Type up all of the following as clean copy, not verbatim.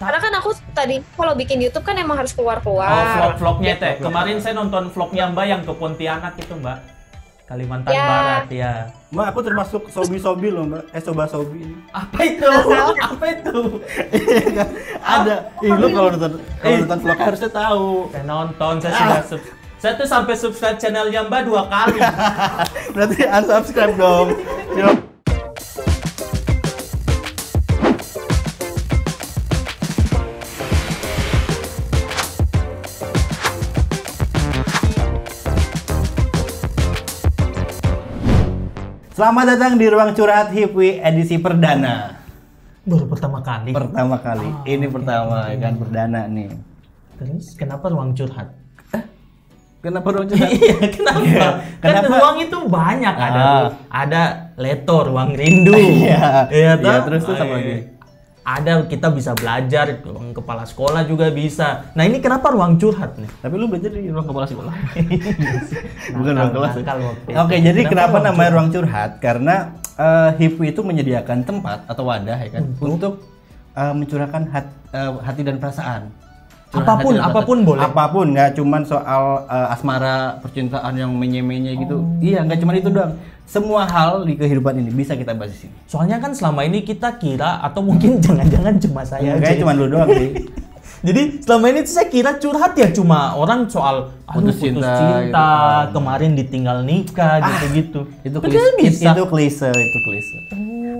Karena kan aku tadi kalau bikin YouTube kan emang harus keluar-keluar. Vlog-vlognya teh. Kemarin saya nonton vlognya Mbak yang ke Pontianak itu Mbak. Kalimantan Barat ya. Mbak, aku termasuk sobi-sobi loh Mbak. Soba-sobi. Apa itu? Apa itu? Ada. Lu kalau nonton vlog harusnya tahu. Saya nonton, saya sudah saya tuh sampai subscribe channelnya Mbak 2 kali. Berarti unsubscribe dong. Yuk. Selamat datang di Ruang Curhat Hipwi edisi perdana. Baru pertama kali. Pertama kali. Ini pertama kan perdana nih. Terus kenapa ruang curhat? Kenapa ruang curhat? Iya, kenapa? Kan ruang itu banyak ada leto, ruang rindu. Iya. Iya, terus apa lagi? Ada kita bisa belajar, ruang kepala sekolah juga bisa. Nah, ini kenapa ruang curhat nih? Tapi lu belajar di ruang kepala sekolah. Bukan ruang kelas. Oke, jadi kenapa namanya ruang curhat? Karena Hipwi itu menyediakan tempat atau wadah ya kan untuk mencurahkan hati dan perasaan. Apapun boleh. Apapun, nggak cuman soal asmara, percintaan yang menye-menye gitu. Iya, nggak cuman itu doang. Semua hal di kehidupan ini bisa kita bahas di sini. Soalnya kan selama ini kita kira atau mungkin jangan-jangan cuma saya aja. Kayak cuma lu doang sih. Jadi selama ini tuh saya kira curhat ya cuma orang soal putus cinta gitu. Kemarin ditinggal nikah gitu-gitu. Itu klise.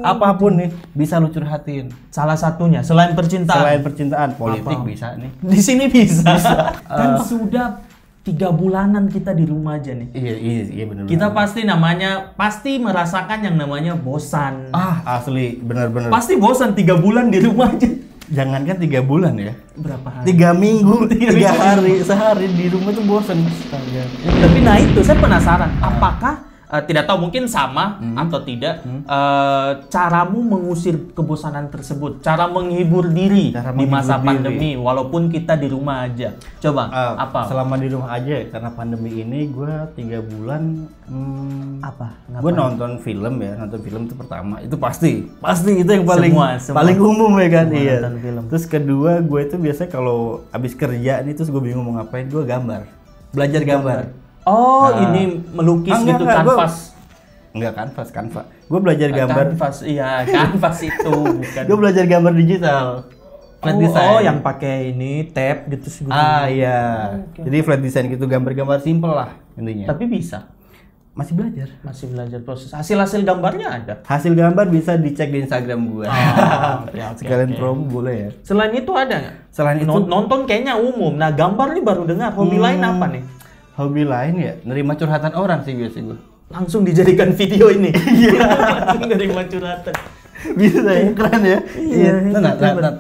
Apapun nih bisa lu curhatin. Salah satunya selain percintaan, politik bisa nih. Di sini bisa. Kan sudah 3 bulanan kita di rumah aja nih. Iya benar. Kita pasti merasakan yang namanya bosan. Asli benar-benar. Pasti bosan 3 bulan di rumah aja. Jangankan 3 bulan ya. Berapa hari? 3 minggu, 3 hari, sehari di rumah tuh bosan. Tapi nah itu saya penasaran, apakah tidak tahu mungkin sama atau tidak caramu mengusir kebosanan tersebut, cara menghibur diri di masa pandemi walaupun kita di rumah aja. Coba apa? Selama di rumah aja karena pandemi ini gue 3 bulan gue nonton film itu pertama itu pasti itu yang paling umum ya kan. Iya. Terus kedua gue itu biasanya kalau abis kerja nih terus gue bingung mau ngapain, gue belajar gambar. Ini melukis gitu, kanvas. Enggak, kanvas. Gue belajar gambar. Kanvas itu bukan. Gue belajar gambar digital. Flat design. Yang pakai ini tab gitu sih. Iya. Okay. Jadi flat design gitu, gambar-gambar simple lah intinya. Tapi bisa. Masih belajar proses. Hasil gambarnya ada. Hasil gambar bisa dicek di Instagram gue. Sekalian promo boleh ya. Selain itu ada nggak? Selain itu nonton kayaknya umum. Nah, gambar nih baru dengar. Hobi lain apa nih? Hobi lain ya, nerima curhatan orang sih biasa gue. Langsung dijadikan video ini. Iya. Langsung nerima curhatan. Bisa ya, keren ya. Iya.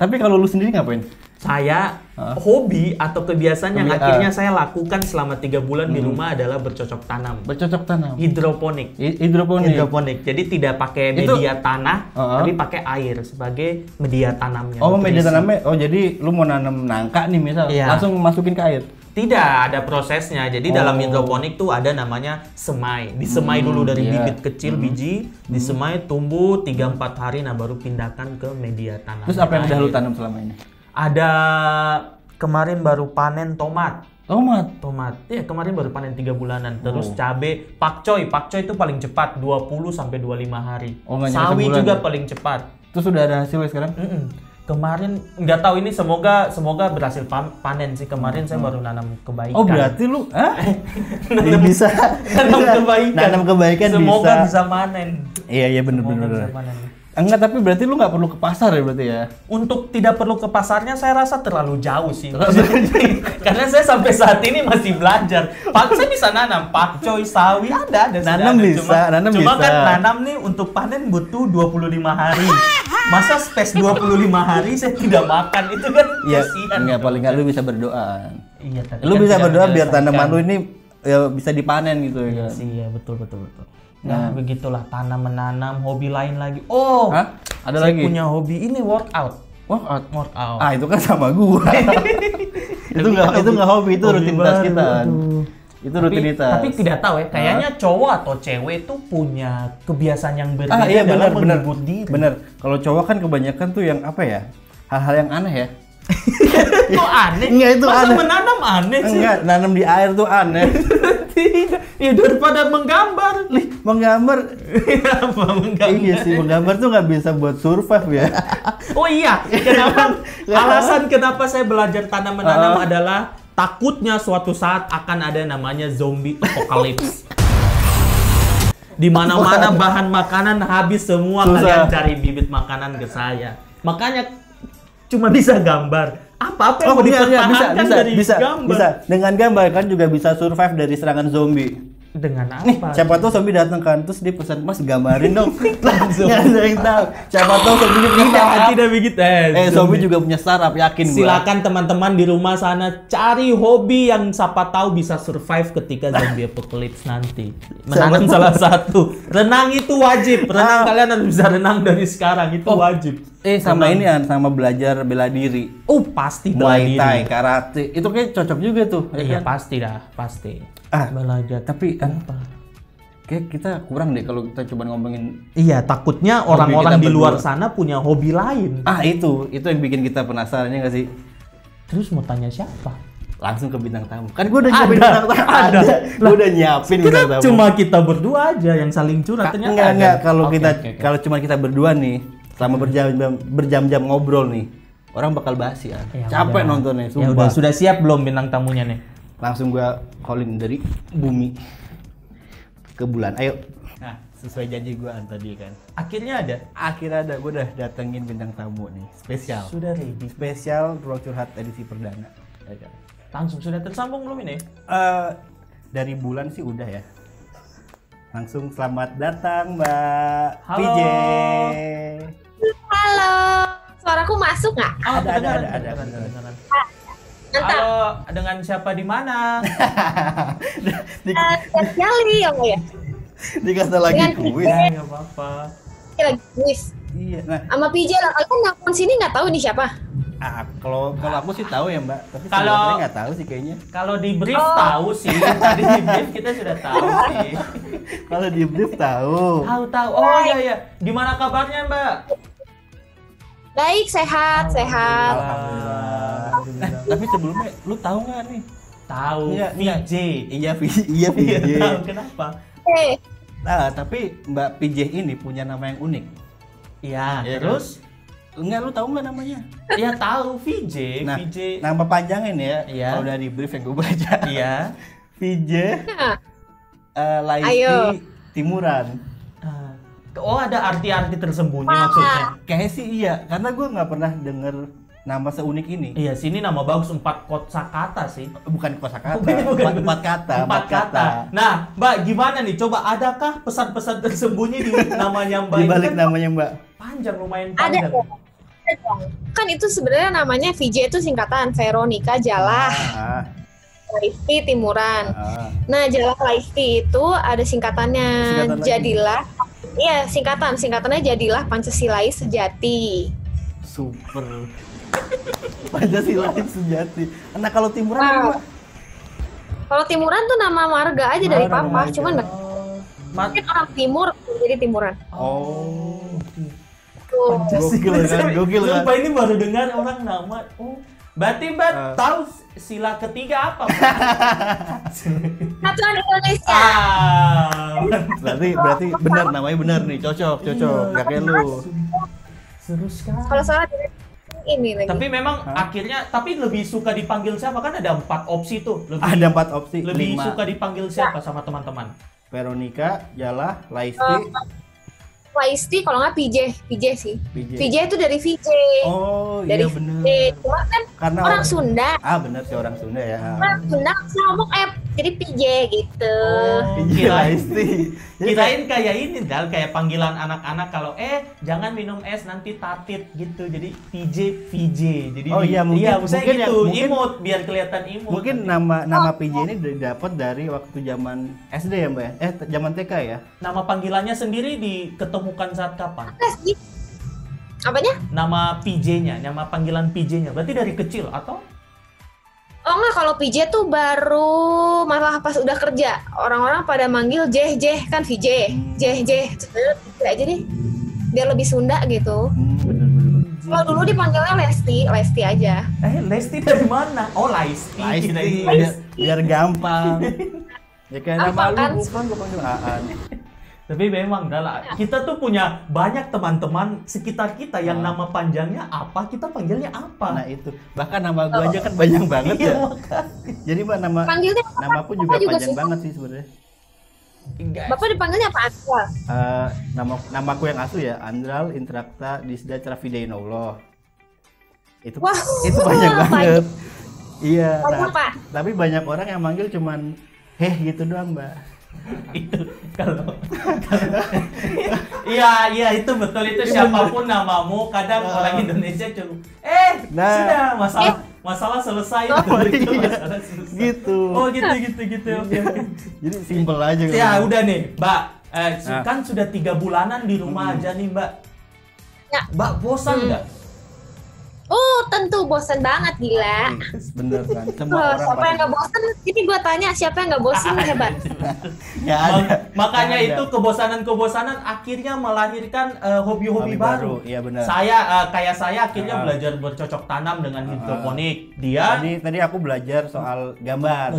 Tapi kalau lu sendiri ngapain? Saya hobi atau kebiasaan yang akhirnya saya lakukan selama 3 bulan di rumah adalah bercocok tanam. Hidroponik. Jadi tidak pakai media tanah, tapi pakai air sebagai media tanamnya. Media tanamnya. Jadi lu mau nanam nangka nih misal, langsung masukin ke air. Tidak ada prosesnya. Jadi dalam hidroponik tuh ada namanya semai. Disemai dulu dari bibit kecil biji, disemai tumbuh 3-4 hari, nah baru pindahkan ke media tanam. Terus apa yang udah lu tanam selama ini? Ada kemarin baru panen tomat. Iya, kemarin baru panen 3 bulanan. Terus cabe, pakcoy itu paling cepat 20 sampai 25 hari. Sawi juga paling cepat. Terus sudah ada hasilnya sekarang? Kemarin nggak tahu ini, semoga berhasil panen sih. Kemarin saya baru nanam kebaikan. Berarti lu bisa nanam kebaikan. Semoga bisa panen. Iya benar. Enggak, tapi berarti lu nggak perlu ke pasar ya berarti ya? Untuk tidak perlu ke pasarnya saya rasa terlalu jauh sih. Karena saya sampai saat ini masih belajar. Saya bisa nanam pakcoy, sawi, ada. Cuma kan nanam nih untuk panen butuh 25 hari. Masa space 25 hari saya tidak makan, itu kan kasihan. Enggak, paling nggak lu bisa berdoa. Iya, lu bisa berdoa biar tanaman lu ini bisa dipanen gitu ya. Iya, betul. Nah, begitulah tanam menanam. Hobi lain lagi. Ada saya lagi. punya hobi ini workout. Itu kan sama gua. itu enggak hobi, itu rutinitas kita. Itu rutinitas. Tapi tidak tahu ya, kayaknya cowok atau cewek itu punya kebiasaan yang berbeda dalam menghibur diri. Bener. Kalau cowok kan kebanyakan tuh yang apa ya? Hal-hal yang aneh ya. Itu aneh. Enggak, itu masa aneh. menanam aneh sih? Enggak, nanam di air tuh aneh. Tidak. Ya daripada menggambar. Menggambar. Apa menggambar? Iya sih, menggambar tuh nggak bisa buat survive ya. Oh iya, kenapa? Alasan kenapa saya belajar tanam menanam adalah takutnya suatu saat akan ada namanya zombie apocalypse. Di mana-mana bahan makanan habis semua, Susah. kalian cari bibit makanan ke saya. Makanya cuma bisa gambar. Apa-apa yang mau dipertahankan dari gambar. Bisa. Dengan gambar kan juga bisa survive dari serangan zombie. Dengan apa? Nih, siapa tahu zombie datang kan, terus dia pesan, "Mas, gambarin dong." Langsung. Nggak ada yang tahu. Siapa tahu zombie punya startup. Tidak begitu. Zombie juga punya startup, yakin gua. Silakan teman-teman di rumah sana cari hobi yang siapa tahu bisa survive ketika zombie apocalypse nanti. Menanam salah satu. Renang itu wajib. Renang kalian harus bisa renang dari sekarang, itu wajib. Sama ini kan, sama belajar bela diri. Pasti bela Muay diri. Thai, karate. Itu kayak cocok juga tuh. Iya, kan? pasti dah, pasti. Belajar. Tapi apa? Kayak kita kurang deh kalau kita coba ngomongin. Iya, takutnya Hobi orang-orang kita di luar berdua. sana punya hobi lain. Itu yang bikin kita penasaran ya nggak sih? Terus mau tanya siapa? Langsung ke bintang tamu. Kan gue udah nyiapin bintang tamu. Ada. Gue udah nyiapin bintang tamu. Cuma kita berdua aja yang saling curhat. Ternyata Enggak. Oke. Kalau cuma kita berdua nih, selama berjam-jam ngobrol nih, orang bakal bahas ya. Capek udah. nontonnya, Ya sumpah. udah, sudah siap belum bintang tamunya nih? Langsung gua call-in dari bumi ke bulan. Ayo. Nah, sesuai janji gua tadi kan. Akhirnya ada. Akhirnya ada, gua udah datengin bintang tamu nih, spesial. Sudah ready. Spesial Ruang Curhat edisi perdana. Langsung sudah tersambung belum ini? Dari bulan sih udah ya. Langsung selamat datang Mbak Halo. PJ. Halo, suaraku masuk nggak? Ada. Kedengaran. Mantap. Halo, dengan siapa di mana? Sekali ya. Dikasih lagi Dengan kuis. Ya, nggak apa-apa. Lagi kuis. Iya. Nah, Sama PJ lah. Kalian nelfon sini nggak tahu nih siapa? kalau aku sih tahu ya Mbak, tapi Kalau- sebenarnya nggak tahu sih kayaknya. Kalau di brief tahu sih, tadi di brief kita sudah tahu sih. Kalau di brief tahu. Tahu. Oh iya. Gimana kabarnya Mbak? Baik, sehat. Alhamdulillah. Tapi sebelumnya lu tahu nggak nih? Tahu. Iya, VJ. Iya PJ. Tahu kenapa? Nah, tapi Mbak PJ ini punya nama yang unik. Iya. Iya, Terus? Enggak, lu tahu nggak namanya? Iya tahu VJ. Nah, VJ. nama panjangnya nih ya. Iya. Kalau dari brief yang gue baca. Iya. VJ Nah, Laisti Ayo. Timuran. Oh ada arti-arti tersembunyi maksudnya. Kayaknya sih iya, karena gue nggak pernah denger nama seunik ini. Iya sini nama bagus 4 kosakata sih. Bukan kosakata, Bukan. empat kata. 4 kata. Nah Mbak gimana nih? Coba adakah pesan-pesan tersembunyi di namanya Mbak? Di Ini balik kan namanya Mbak. panjang, lumayan ada panjang. dong. Kan itu sebenarnya namanya VJ itu singkatan Veronica Jalah Laisti Timuran. Nah, Jalah Laisti itu ada singkatannya. Singkatan lagi. Jadilah. Iya, singkatannya Jadilah Pancasilais Sejati. Super. Pancasila sejati. Nah kalau Timuran Wow. apa Mbak? Kalau Timuran tuh nama marga aja dari Nama papa, marga. cuman nggak mungkin orang timur jadi Timuran. Oh. Tuh. Gokil kan, gokil kan. Sumpah ini baru dengar orang nama. Oh, berarti Mbak tahu sila ketiga apa? Mbak? Satuan Indonesia. Berarti benar namanya benar nih, cocok. Gak kayak lu. Seru sekali. Kalau salah ini lagi. Tapi memang akhirnya, tapi lebih suka dipanggil siapa? Kan ada 4 opsi tuh. Ada 4 opsi. Lebih 5. suka dipanggil siapa sama teman-teman? Veronica, Jalah, Laisti, Laisti kalau nggak PJ sih. PJ. PJ itu dari VJ. Oh Dari iya benar. VJ. Cuma kan Karena orang Sunda. benar sih orang Sunda ya. Orang Sunda bisa ngomong jadi PJ gitu. PJ Laisti. Kirain kayak ini Dal, kayak panggilan anak-anak kalau jangan minum es nanti tatit gitu. Jadi PJ VJ. Jadi Oh iya, mungkin maksudnya gitu, mungkin- imut biar kelihatan imut. Mungkin nama PJ ini didapat dari waktu zaman SD ya Mbak ya? Zaman TK ya? Nama panggilannya sendiri diketemukan saat kapan? Apa sih? Apanya? Nama PJ-nya, nama panggilan PJ-nya. Berarti dari kecil atau? Oh enggak, kalau PJ tuh baru malah pas udah kerja. Orang-orang pada manggil Jeh kan VJ. Jeh. Sebenarnya PJ aja deh. Biar lebih Sunda gitu. Bener. Kalau dulu dipanggilnya Lesti aja. Lesti dari mana? Oh, Lesti. Biar gampang. Ya kayak nama lu bukan gue panggil Aan. Tapi memang kita tuh punya banyak teman-teman sekitar kita yang nama panjangnya apa, kita panggilnya apa. Nah itu, bahkan nama gue aja kan banyak banget ya. Jadi Mbak nama aku juga panjang banget sih sebenarnya. Bapak dipanggilnya apa? Andral? Namaku yang asli ya, Andral Intrakta Disda Trafidainullah. Itu banyak banget. Iya. Tapi banyak orang yang manggil cuman gitu doang, Mbak. Itu kalau iya itu betul, itu siapapun namamu kadang orang Indonesia cuma sudah masalah selesai gitu. Oh gitu. Oke. Jadi simpel aja ya udah nih Mbak, kan sudah 3 bulanan di rumah aja nih Mbak. Mbak bosan nggak? Oh tentu bosan banget gila. Bener kan. Semua orang siapa yang nggak bosan? Ini gue tanya siapa yang nggak bosan hebat. Makanya itu kebosanan akhirnya melahirkan hobi-hobi baru. Iya benar. Saya akhirnya belajar bercocok tanam dengan hidroponik. Tadi aku belajar soal gambar.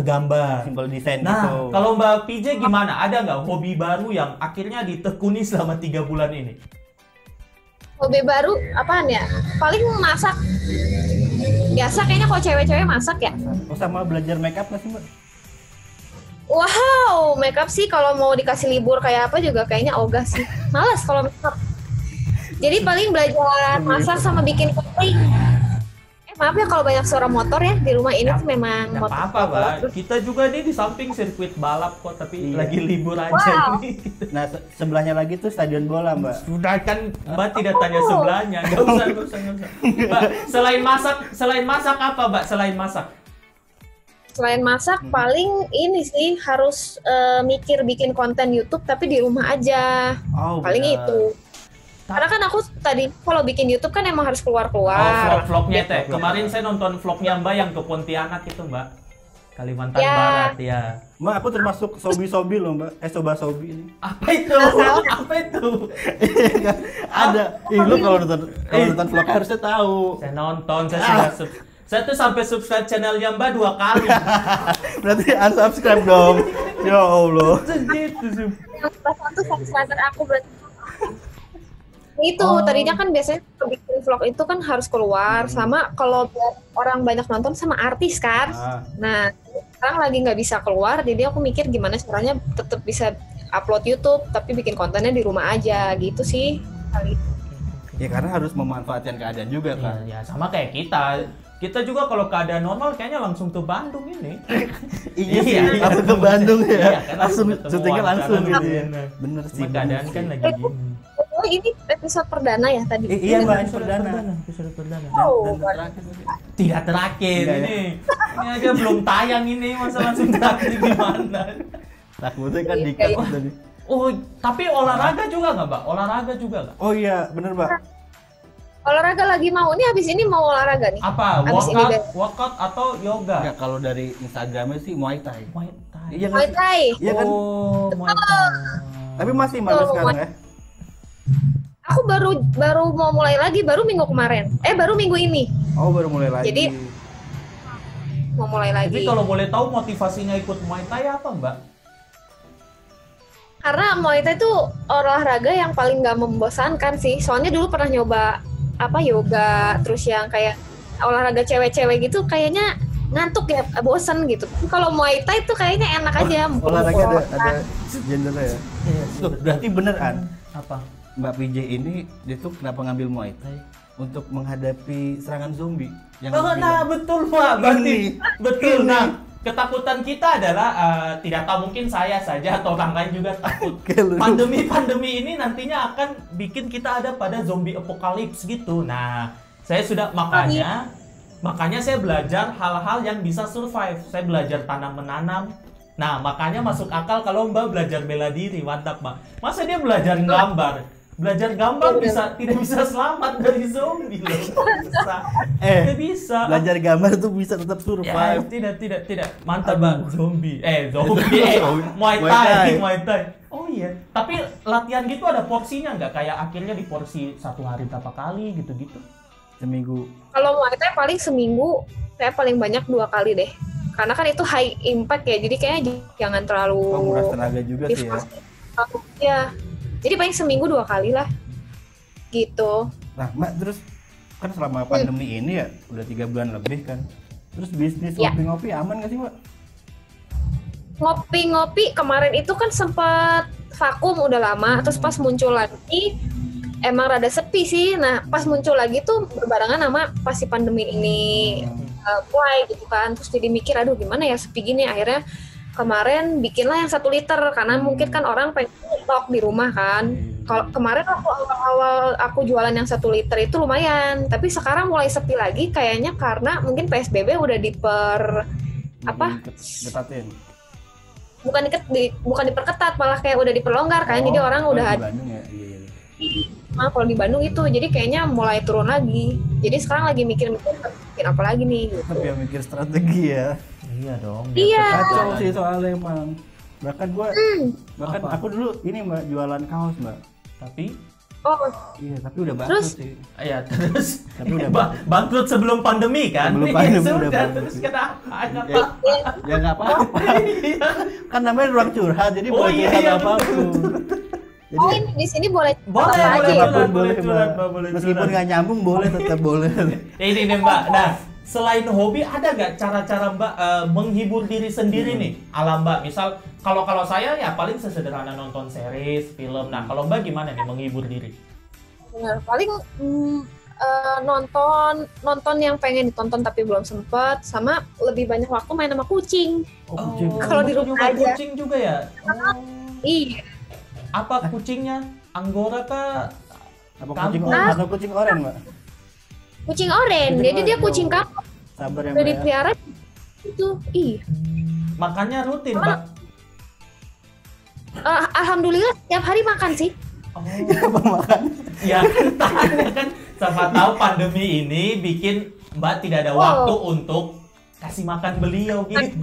Simple design gitu. Nah, kalau Mbak PJ gimana? Ada nggak hobi baru yang akhirnya ditekuni selama 3 bulan ini? Hobi baru apaan ya? Paling masak. Biasa kayaknya kalau cewek-cewek masak ya. Sama belajar makeup nggak sih Mbak? Wow, makeup sih kalau mau dikasih libur kayak apa juga kayaknya ogah sih. Males kalau makeup. Jadi paling belajar masak sama bikin cooking. Maaf ya kalau banyak suara motor ya di rumah ini tuh memang motor. Apa-apa, Mbak. Kita juga nih di samping sirkuit balap kok, tapi lagi libur aja ini. Nah, sebelahnya lagi tuh stadion bola, Mbak. Sudah kan Mbak tidak tanya sebelahnya. Enggak usah. Mbak, selain masak apa, Mbak? Selain masak paling ini sih harus mikir bikin konten YouTube tapi di rumah aja. Paling itu. Karena kan aku tadi kalau bikin YouTube kan emang harus keluar-keluar. Vlognya teh. Kemarin saya nonton vlognya Mbak yang ke Pontianak itu Mbak. Kalimantan Barat ya. Mbak aku termasuk sobi-sobi loh Mbak. Soba-sobi ini. Apa itu? Ada. Lu kalau nonton vlog harusnya tahu. Saya nonton, saya tuh sampai subscribe channelnya Mbak 2 kali. Berarti unsubscribe dong. Ya Allah. Gitu. Satu subscriber aku berarti. Itu tadinya kan biasanya bikin vlog itu kan harus keluar sama kalau orang banyak nonton sama artis kan. Nah sekarang lagi nggak bisa keluar, jadi aku mikir gimana caranya tetap bisa upload YouTube tapi bikin kontennya di rumah aja gitu sih kali. Ya karena harus memanfaatkan keadaan juga kan. Ya sama kayak kita juga kalau keadaan normal kayaknya langsung ke Bandung ini. Iya, aku ke Bandung ya. Langsung syutingnya langsung gitu ya. Bener sih. Keadaan kan lagi gini. Oh ini episode perdana ya tadi? Iya Mbak, episode perdana. Tidak terakhir ini. Ini aja belum tayang ini, masa langsung terakhir gimana? Takutnya kan dikat tadi. Oh, tapi olahraga juga nggak Mbak? Oh iya, bener Mbak. Olahraga lagi mau, ini habis ini mau olahraga nih. Apa? Workout atau yoga? Ya kalau dari Instagramnya sih Muay Thai. Iya, Muay Thai. Iya kan? Muay Thai. Tapi masih malas sekarang ya? Aku baru mau mulai lagi, baru minggu kemarin. Baru minggu ini. Oh, baru mulai lagi. Jadi mau mulai lagi. Jadi kalau boleh tahu motivasinya ikut Muay Thai apa, Mbak? Karena Muay Thai itu olahraga yang paling nggak membosankan sih. Soalnya dulu pernah nyoba yoga, terus yang kayak olahraga cewek-cewek gitu, kayaknya ngantuk ya, bosan gitu. Kalau Muay Thai tuh kayaknya enak aja. Olahraga ada gendernya ya. Iya, tuh berarti beneran. Apa? Mbak PJ ini dia tuh kenapa ngambil Muay Thai untuk menghadapi serangan zombie yang betul Pak, berarti betul. Nah, ketakutan kita adalah tidak tahu, mungkin saya saja atau orang lain juga takut. Pandemi ini nantinya akan bikin kita ada pada zombie apokalips gitu. Nah, saya sudah makanya saya belajar hal-hal yang bisa survive. Saya belajar tanam-menanam. Nah, makanya masuk akal kalau Mbak belajar bela diri, mantap Mbak. Masa dia belajar gambar? Belajar gambar tidak bisa selamat dari zombie loh. Tidak bisa. Belajar gambar tuh bisa tetap survive. Tidak. Mantap Mbak. Zombie. Muay Thai. Oh iya. Tapi latihan gitu ada porsinya nggak? Kayak akhirnya di porsi 1 hari berapa kali gitu-gitu? Seminggu. Kalau Muay Thai paling seminggu, saya paling banyak 2 kali deh. Karena kan itu high impact ya, jadi kayaknya jangan terlalu nguras tenaga juga sih ya. Ya, jadi paling seminggu 2 kali lah, gitu. Nah Mbak, terus kan selama pandemi ini ya udah 3 bulan lebih kan. Terus bisnis ngopi-ngopi aman nggak sih Mbak? Ngopi-ngopi kemarin itu kan sempat vakum udah lama, terus pas muncul lagi emang rada sepi sih. Nah pas muncul lagi tuh berbarengan sama pas si pandemi ini mulai gitu kan, terus jadi mikir aduh gimana ya sepi gini. Akhirnya kemarin bikinlah yang 1 liter karena mungkin kan orang pengen stok di rumah kan. Kalau kemarin waktu awal-awal aku jualan yang 1 liter itu lumayan, tapi sekarang mulai sepi lagi kayaknya karena mungkin PSBB udah Diketatin. bukan diperketat, malah kayak udah diperlonggar kan. Jadi orang udah di Bandung ya. Nah, kalau di Bandung itu jadi kayaknya mulai turun lagi. Jadi sekarang lagi mikir-mikir bikin apa lagi nih gitu. Tapi yang mikir strategi ya. Iya dong. Iya. Kacau sih soalnya emang. Bahkan aku dulu ini Mbak jualan kaos Mbak. Tapi iya, tapi udah bangkrut sih. Iya, terus tapi udah bangkrut sebelum pandemi kan? Sebelum pandemi udah bangkrut. Terus kenapa? Ya nggak apa-apa. Kan namanya ruang curhat, jadi boleh curhat apapun. Jadi, ini di sini boleh boleh. Meskipun nggak nyambung boleh, tetap boleh. Ini nih Mbak. Nah, selain hobi ada nggak cara-cara Mbak menghibur diri sendiri nih ala Mbak? Misal kalau saya ya paling sesederhana nonton series, film. Nah kalau Mbak gimana nih menghibur diri? Benar, paling nonton yang pengen ditonton tapi belum sempet, sama lebih banyak waktu main sama kucing. Kucing. Kalau di rumah aja. Kucing juga ya? Iya. Apa kucingnya? Anggora kah? Apa kucing oranye atau kucing oranye Mbak? Kucing oranye, jadi dia kucing kampung. Sabar ya Mbak. Dari pelihara itu, iya. Makannya rutin Mbak? Alhamdulillah tiap hari makan sih. Apa makan? Ya tanya kan, siapa tahu pandemi ini bikin Mbak tidak ada waktu untuk kasih makan beliau gitu.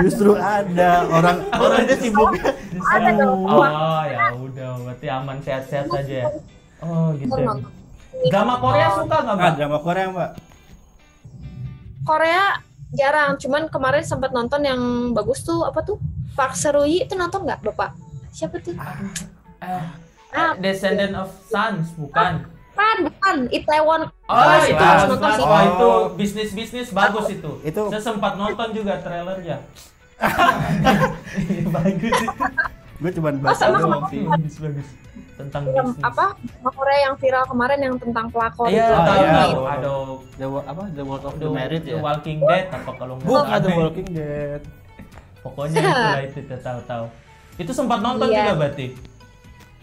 Justru ada orangnya sibuk. Ada dong. Oh ya udah, berarti aman, sehat-sehat aja ya. Oh gitu. Drama Korea suka nggak Mbak? Drama Korea Mbak. Korea jarang, cuman kemarin sempat nonton yang bagus tuh, apa tuh? Park Seruyi itu nonton nggak Bapak? Siapa tuh? Descendant of Suns, bukan? Bukan, Itaewon. Itu harus nonton sih. Itu bisnis bagus itu. Itu saya sempat nonton juga trailernya. Bagus itu. Gue cuma baca doang sih. Bagus. Tentang bisnis. Korea yang viral kemarin yang tentang pelakor itu. Ada The World of the Married ya. The Walking Dead apa kalau nggak Bukan The Walking Dead. Pokoknya itulah itu tahu. Itu sempat nonton juga berarti?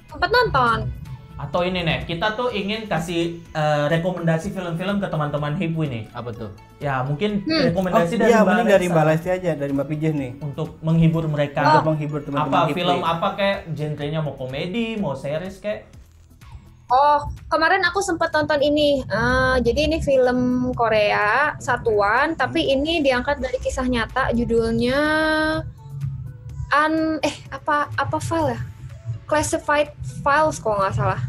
Sempat nonton. Atau ini nih, kita tuh ingin kasih rekomendasi film-film ke teman-teman Hipu ini. Apa tuh? Ya mungkin rekomendasi dari Mbak Lesti. Dari Mbak Lesti aja, dari Mbak Pijeh nih. Untuk menghibur mereka. Untuk menghibur teman-teman Hipu. Film apa kayak genrenya, mau komedi, mau series kayak? Kemarin aku sempat nonton ini. Jadi ini film Korea satuan, tapi ini diangkat dari kisah nyata. Judulnya apa file ya? Classified Files kalau nggak salah.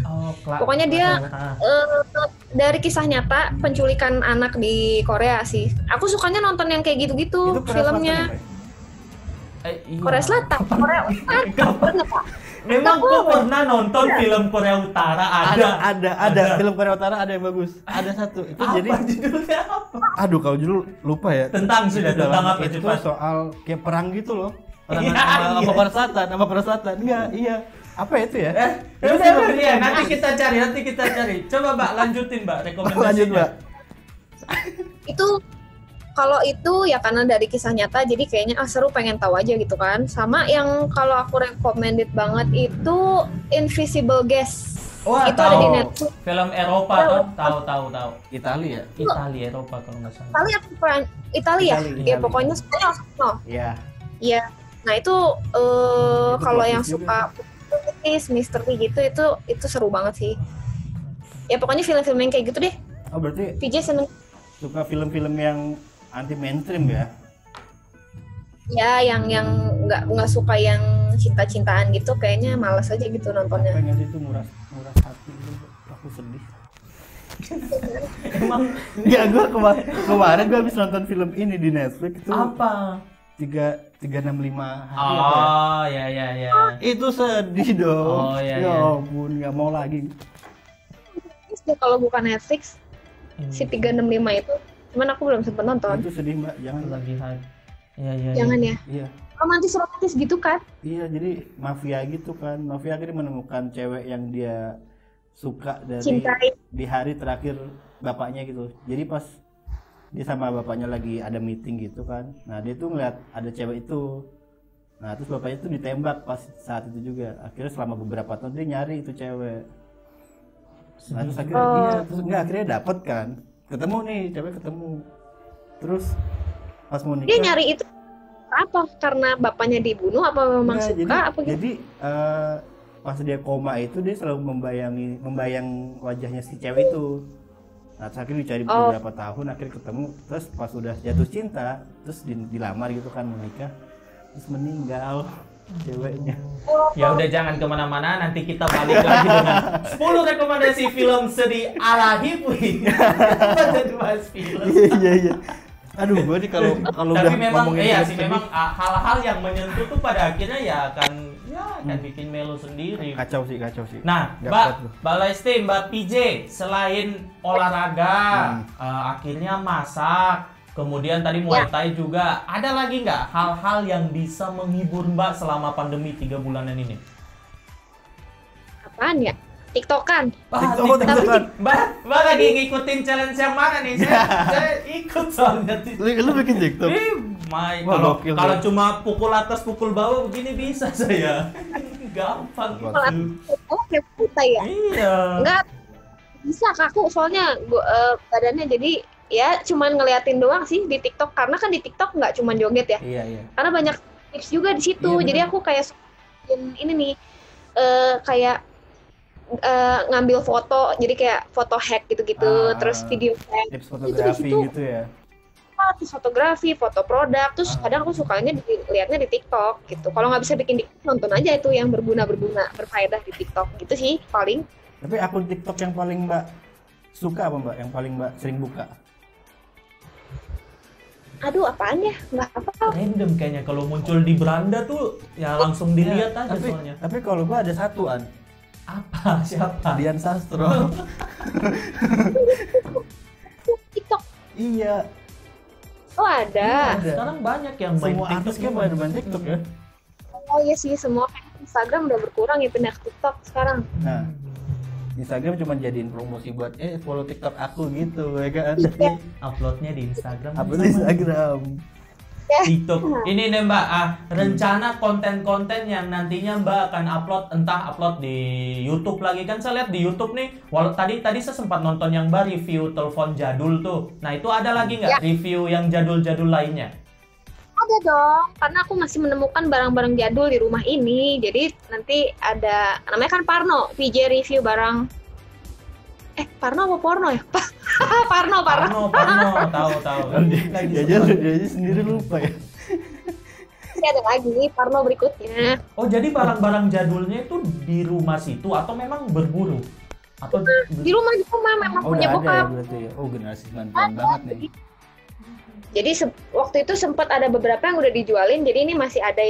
Pokoknya dia dari kisah nyata penculikan anak di Korea sih. Aku sukanya nonton yang kayak gitu-gitu filmnya. Korea Selatan, Korea Utara. Memang kok pernah nonton film Korea Utara? Ada film Korea Utara ada yang bagus. Ada satu. Itu apa jadi judulnya apa? Aduh, kalau judul lupa ya. Tentang apa? Itu soal kayak perang gitu loh. Perang sama Korea Selatan. Enggak, iya. Apa itu ya? Udah, nanti kita cari. Coba Mbak lanjutin Mbak rekomendasinya. Lanjut Mbak. Itu kalau itu ya karena dari kisah nyata, jadi kayaknya seru, pengen tahu aja gitu kan. Sama yang kalau aku recommended banget itu Invisible Guest. Wah, itu ada di Netflix. Film Eropa tuh, tahu. Italia. Eropa kalau nggak salah. Italia. Ya pokoknya semuanya Iya. Nah itu kalau yang suka misteri gitu itu seru banget sih. Ya pokoknya film-film yang kayak gitu deh. Oh berarti PJ seneng suka film-film yang anti mainstream ya? Ya yang nggak suka yang cinta-cintaan gitu, kayaknya malas aja gitu nontonnya. Pengen itu murah hati gitu, aku sedih. Emang ya kemarin gue habis nonton film ini di Netflix itu. Apa? 365 hari. Oh, ya. Itu sedih dong. Oh, ya. Ampun, nggak mau lagi. Kalau bukan Netflix, si 365 itu, cuman aku belum sempat nonton. Itu sedih Mbak, jangan lagi hype. Iya. Jangan ya. Iya. Romantis gitu kan? Iya, jadi mafia gitu kan. Mafia akhirnya menemukan cewek yang dia suka dari Cintai. di hari terakhir bapaknya gitu. Jadi pas dia sama bapaknya lagi ada meeting gitu kan. Nah, dia tuh ngeliat ada cewek itu. Nah, terus bapaknya tuh ditembak pas saat itu juga. Akhirnya selama beberapa tahun dia nyari itu cewek. Nah, terus akhirnya akhirnya dapet kan. Ketemu nih, cewek ketemu. Terus pas mau nikah. Dia nyari itu apa? Karena bapaknya dibunuh apa memang suka jadi, apa gitu? Jadi pas dia koma itu dia selalu membayang wajahnya si cewek itu. Nah, akhirnya dicari beberapa tahun, akhirnya ketemu, terus pas udah jatuh cinta, terus dilamar gitu kan, menikah, terus meninggal ceweknya. Ya udah jangan kemana-mana, nanti kita balik lagi dengan 10 rekomendasi film sedih ala Hipwi. Kita bahas film. Iya. Aduh, gue nih kalau udah memang ngomongin iya sih, memang hal-hal yang menyentuh tuh pada akhirnya ya akan bikin melo sendiri. Kacau sih. Nah, Mbak Lesti, Mbak PJ, selain olahraga, akhirnya masak, kemudian tadi Muay Thai juga, ada lagi nggak hal-hal yang bisa menghibur Mbak selama pandemi 3 bulanan ini? Apaan ya? TikTokan. TikTokan. Mbak lagi ngikutin challenge yang mana nih? Saya ikut soalnya. Lu bikin TikTok? Kalau cuma pukul atas pukul bawah begini bisa saya. Gampang gitu. Oh, kayak kita ya? Iya. Enggak bisa kaku soalnya badannya, jadi ya cuman ngeliatin doang sih di TikTok, karena kan di TikTok nggak cuman joget ya. Iya. Karena banyak tips juga di situ. Iya, jadi aku kayak ini nih kayak ngambil foto, jadi kayak foto hack gitu-gitu, terus video hack, tips fotografi gitu ya. Tips fotografi, foto produk, terus kadang aku sukanya lihatnya di TikTok gitu. Kalau nggak bisa bikin di nonton aja itu yang berguna, berfaedah di TikTok gitu sih paling. Tapi akun TikTok yang paling Mbak suka apa Mbak? Yang paling Mbak sering buka? Aduh, apaan ya? Nggak apa. Random kayaknya, kalau muncul di beranda tuh ya langsung dilihat aja soalnya. Tapi kalau gua ada satu Apa? Siapa? Dian Sastro. TikTok. Iya. Oh, ada. Sekarang banyak yang main semua TikTok. artis kan pada main TikTok ya. Oh iya sih, semua Instagram udah berkurang ya, pindah ke TikTok sekarang. Nah, Instagram cuma jadiin promosi buat follow TikTok aku gitu ya kan. Uploadnya di Instagram. TikTok. Ini nih Mbak, rencana konten-konten yang nantinya Mbak akan upload di YouTube lagi, kan saya lihat di YouTube nih. Tadi saya sempat nonton yang Mbak review telepon jadul tuh. Nah, itu ada lagi nggak review yang jadul-jadul lainnya? Ada dong, karena aku masih menemukan barang-barang jadul di rumah ini. Jadi nanti ada, namanya kan Parno, PJ review barang. Parno apa porno ya? Parno. Tahu. Dia aja sendiri lupa ya. Ini ada lagi Parno berikutnya. Oh, jadi barang-barang jadulnya itu di rumah situ atau memang berburu? Atau di rumah memang punya bokap. Ya, berarti ya. Oh, generasi 90-an banget nih. Jadi waktu itu sempat ada beberapa yang udah dijualin, jadi ini masih ada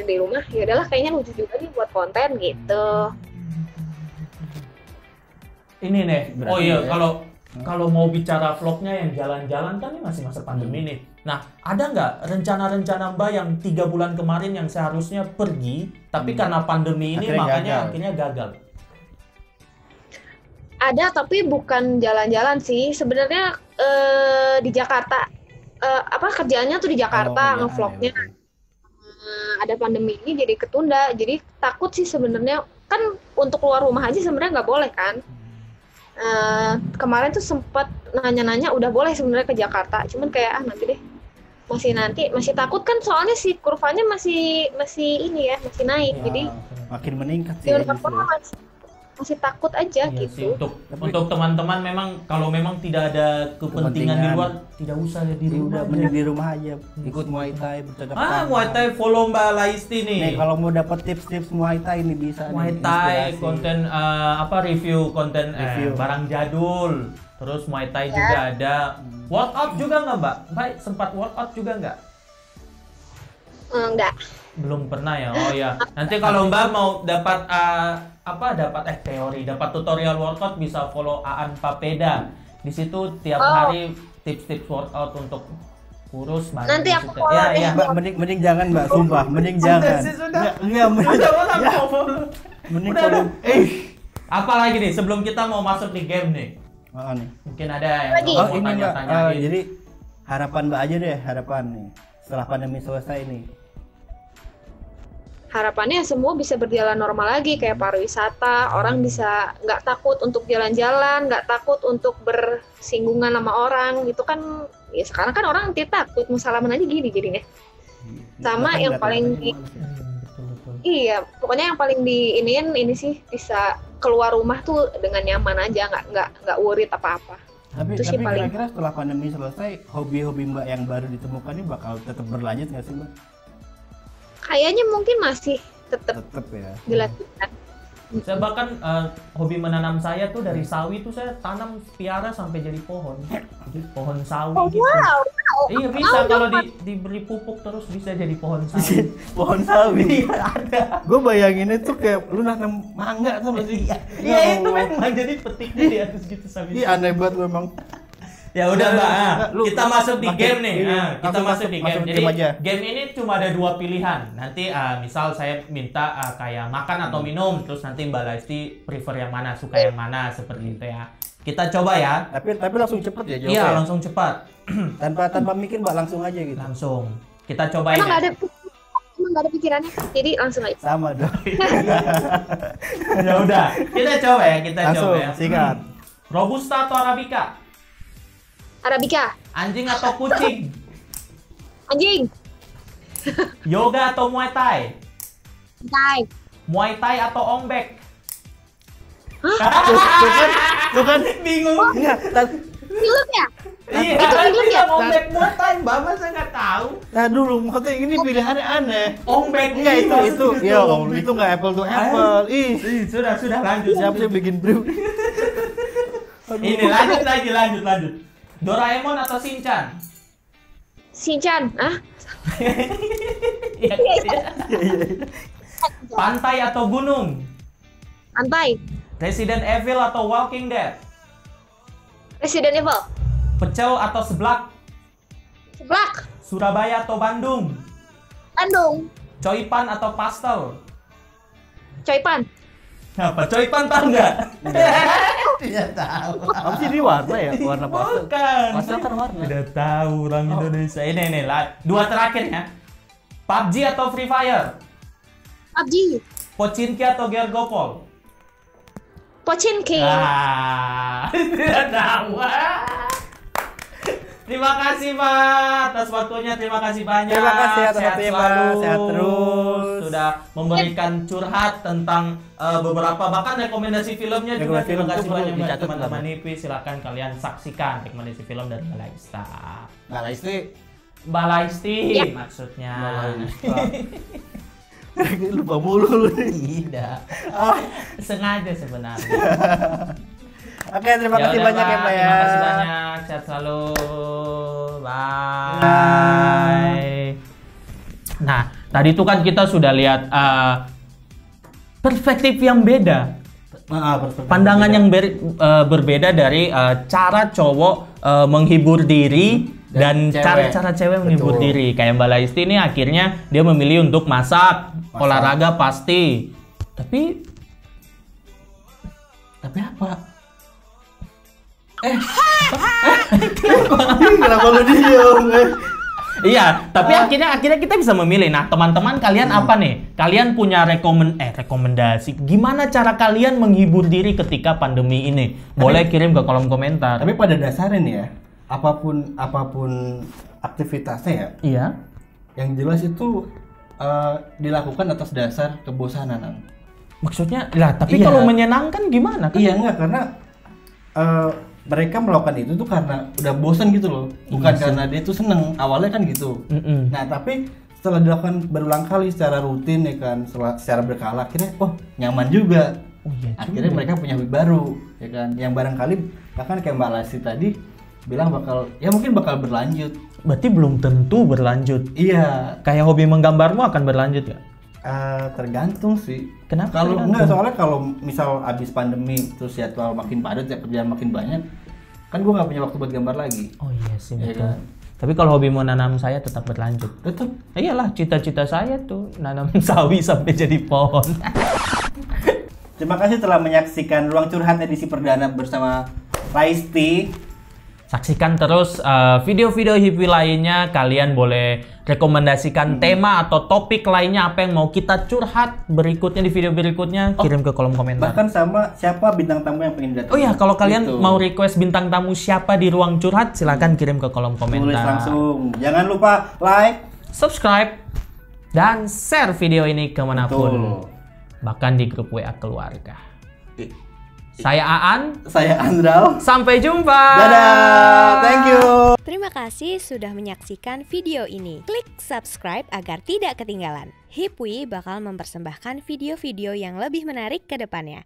di rumah. Ya udahlah, kayaknya lucu juga nih buat konten gitu. Ini nih, kalau mau bicara vlognya yang jalan-jalan, kan ini masih masa pandemi nih. Nah, ada nggak rencana-rencana Mbak yang 3 bulan kemarin yang seharusnya pergi, tapi karena pandemi ini akhirnya gagal? Ada, tapi bukan jalan-jalan sih. Sebenarnya di Jakarta, kerjaannya tuh di Jakarta, ngevlognya. Ada pandemi ini jadi ketunda, jadi takut sih sebenarnya. Kan untuk keluar rumah aja sebenarnya nggak boleh kan. Kemarin tuh sempat nanya-nanya udah boleh sebenarnya ke Jakarta, cuman kayak nanti deh, masih takut kan, soalnya si kurvanya masih ini ya, masih naik, jadi makin meningkat sih. masih takut aja iya gitu. sih, untuk teman-teman memang kalau memang tidak ada kepentingan di luar tidak usah ya di rumah. Mending di rumah aja. Ikut Muay Thai bercocok tanam. Muay Thai follow Mbak Laisti nih. Nih kalau mau dapat tips-tips Muay Thai ini bisa Muay Thai konten review konten barang jadul. Terus Muay Thai juga ada. Workout juga nggak Mbak? Mbak sempat workout juga nggak? Enggak. Belum pernah ya. Oh ya. Nanti kalau Mbak mau dapat dapat tutorial workout bisa follow Aan Papeda. Di situ tiap hari tips-tips workout untuk kurus badan. Nanti aku follow ya. Mbak, mending jangan Mbak, sumpah, mending jangan. Enggak, mending follow. Apa lagi nih sebelum kita mau masuk di game nih? Nih. Mungkin ada yang mau ini tanya-tanya. Jadi harapan Mbak aja deh, harapan nih setelah pandemi selesai nih. Harapannya semua bisa berjalan normal lagi kayak pariwisata, orang bisa nggak takut untuk jalan-jalan, nggak takut untuk bersinggungan sama orang, itu kan ya sekarang kan orang tidak takut, mau salaman aja gini jadinya. Sama yang paling iya, pokoknya yang paling ini sih bisa keluar rumah tuh dengan nyaman aja, nggak worried apa-apa. Tapi kira-kira setelah pandemi selesai, hobi-hobi Mbak yang baru ditemukan ini bakal tetap berlanjut nggak sih Mbak? Kayaknya mungkin masih tetap ya dilakukan. Saya bahkan hobi menanam saya tuh dari sawi tuh saya tanam piara sampai jadi pohon. Jadi pohon sawi gitu. Wow. Iya bisa kalau diberi pupuk terus bisa jadi pohon sawi. Pohon sawi. Iya ada. Gue bayanginnya tuh kayak lu nanam mangga tuh masih. Iya itu memang jadi petiknya di atas gitu sawi. Iya aneh banget memang. Ya udah Mbak, kita masuk di game nih. Kita masuk di game. Jadi game ini cuma ada 2 pilihan. Nanti misal saya minta kayak makan atau minum, terus nanti Mbak Laisti prefer yang mana, suka yang mana seperti itu ya. Kita coba ya. Tapi langsung cepet ya jawabnya. Iya langsung cepat. tanpa mikir Mbak langsung aja gitu. Langsung. Kita cobain. Emang nggak ada pikirannya, jadi langsung aja. Sama dong. Ya udah, kita coba ya, langsung, coba ya. Singkat. Robusta atau Arabica? Arabica. Anjing atau kucing? Anjing. Yoga atau Muay Thai? Thai. Muay Thai atau Ongbek? Tuh kan bingung. Film ya? Iya, itu film ya? Ongbek Muay Thai, Mbak saya nggak tahu. Nah dulu maksudnya ini pilihannya aneh. Ongbek enggak itu. Ya itu nggak apple to apple. Sudah lanjut. Siapa sih bikin brew? Ini lanjut. Doraemon atau Shinchan? Shinchan, Iya. Pantai atau gunung? Pantai. Resident Evil atau Walking Dead? Resident Evil. Pecel atau seblak? Seblak. Surabaya atau Bandung? Bandung. Coipan atau pastel? Coipan. Apa? Coipan tahu nggak? Tidak tahu. Apa sih ini warna ya? Warna pastel. Bukan. Pastel kan warna. Tidak tahu orang Indonesia. Ini lah. 2 terakhir ya. PUBG atau Free Fire? PUBG. Pochinki atau Gergopol? Pochinki. Tidak tahu. Terima kasih Pak atas waktunya, terima kasih banyak. Terima kasih atas sehat waktunya selalu. Pak, sehat terus. Sudah memberikan curhat tentang beberapa bahkan rekomendasi filmnya juga. Terima kasih banyak buat teman-teman IP. Silakan kalian saksikan rekomendasi film dari Mbak Laista. Mbak Laisti maksudnya. Lupa mulu lu. Tidak. Sengaja sebenarnya. Oke, terima kasih banyak ya Pak ya. Terima kasih banyak, sehat selalu. Bye. Nah, tadi itu kan kita sudah lihat perspektif yang beda. Pandangan yang berbeda dari cara cowok menghibur diri dan cara cewek menghibur diri. Kayak Mbak Laisti ini akhirnya dia memilih untuk masak. Olahraga pasti. Tapi apa? Kenapa lu diem? Iya, tapi akhirnya kita bisa memilih. Nah, teman-teman kalian apa nih? Kalian punya rekomendasi gimana cara kalian menghibur diri ketika pandemi ini? Boleh kirim ke kolom komentar. Tapi pada dasarnya nih ya, apapun aktivitasnya ya. Iya. Yang jelas itu dilakukan atas dasar kebosanan. Maksudnya, lah tapi kalau menyenangkan gimana kan? Iya enggak, karena mereka melakukan itu tuh karena udah bosan gitu loh, bukan karena dia tuh seneng. Awalnya kan gitu. Nah tapi setelah dilakukan berulang kali secara rutin ya kan, secara berkala, akhirnya nyaman juga. Akhirnya mereka punya hobi baru ya kan, yang barangkali bahkan kayak Mbak Lasti tadi bilang mungkin bakal berlanjut. Berarti belum tentu berlanjut. Iya. Kayak hobi menggambarmu akan berlanjut ya? Tergantung sih. Kenapa? Kalau enggak, soalnya kalau misal abis pandemi terus jadwal makin padat, ya kerjaan makin banyak, kan gue nggak punya waktu buat gambar lagi. Oh iya sih, ya betul. kan? Tapi kalau hobi menanam saya tetap berlanjut. Tetap. Iyalah, cita-cita saya tuh nanam sawi sampai jadi pohon. Terima kasih telah menyaksikan Ruang Curhat edisi perdana bersama Raisti. Saksikan terus video-video Hipwi lainnya. Kalian boleh rekomendasikan tema atau topik lainnya apa yang mau kita curhat berikutnya di video berikutnya. Kirim ke kolom komentar. Bahkan sama siapa bintang tamu yang pengen datang. Oh iya, kalau kalian mau request bintang tamu siapa di Ruang Curhat, silakan kirim ke kolom komentar. Tulis langsung. Jangan lupa like, subscribe, dan share video ini kemanapun. Betul. Bahkan di grup WA keluarga. Saya Aan. Saya Andral. Sampai jumpa. Dadah. Thank you. Terima kasih sudah menyaksikan video ini. Klik subscribe agar tidak ketinggalan. Hipwi bakal mempersembahkan video-video yang lebih menarik ke depannya.